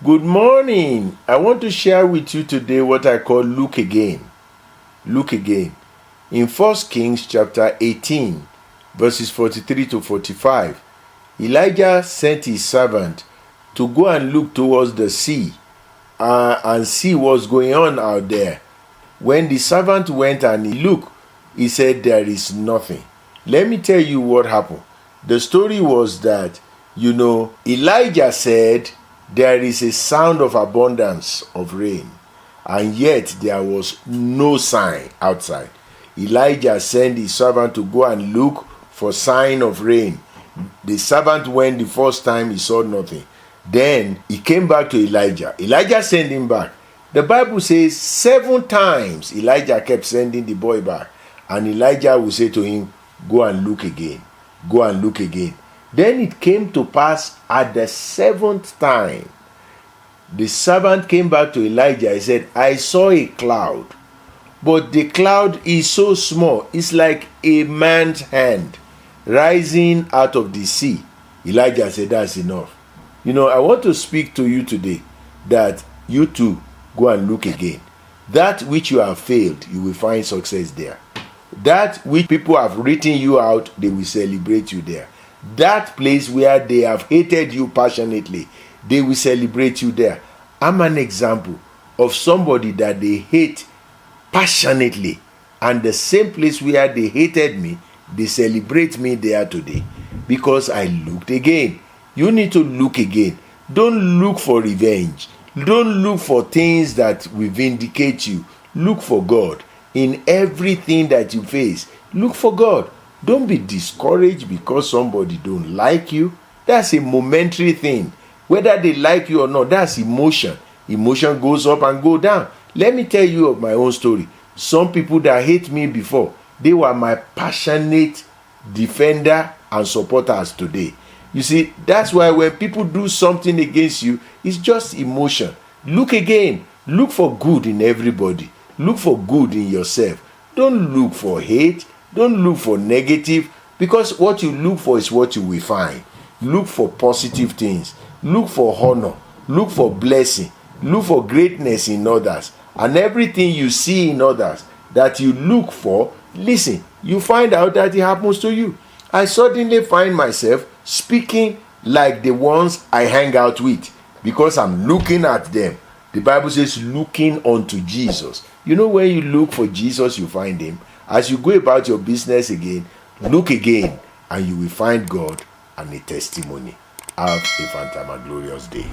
Good morning. I want to share with you today what I call look again. Look again. In 1 Kings chapter 18, verses 43 to 45, Elijah sent his servant to go and look towards the sea and see what's going on out there. When the servant went and he looked, he said, there is nothing. Let me tell you what happened. The story was that, Elijah said, there is a sound of abundance of rain, and yet there was no sign outside. Elijah sent his servant to go and look for sign of rain. The servant went the first time, he saw nothing. Then he came back to Elijah. Elijah sent him back. The Bible says 7 times Elijah kept sending the boy back. And Elijah would say to him, go and look again. Go and look again. Then it came to pass at the 7th time, the servant came back to Elijah. He said, I saw a cloud, but the cloud is so small. It's like a man's hand rising out of the sea. Elijah said, that's enough. I want to speak to you today that you too go and look again. That which you have failed, you will find success there. That which people have written you out, they will celebrate you there. That place where they have hated you passionately, they will celebrate you there. I'm an example of somebody that they hate passionately, and the same place where they hated me, they celebrate me there today because I looked again. You need to look again. Don't look for revenge. Don't look for things that will vindicate you. Look for God. In everything that you face, look for God. Don't be discouraged because somebody don't like you. That's a momentary thing. Whether they like you or not, that's emotion. Emotion goes up and go down. Let me tell you of my own story. Some people that hate me before, they were my passionate defender and supporters today. You see, that's why when people do something against you, it's just emotion. Look again. Look for good in everybody. Look for good in yourself. Don't look for hate. Don't look for negative, because what you look for is what you will find. Look for positive things. Look for honor. Look for blessing. Look for greatness in others. And everything you see in others that you look for, listen, you find out that it happens to you. I suddenly find myself speaking like the ones I hang out with because I'm looking at them. The Bible says looking unto Jesus. When you look for Jesus, you find him. As you go about your business again, look again, and you will find God and a testimony. Have a fantastic, glorious day.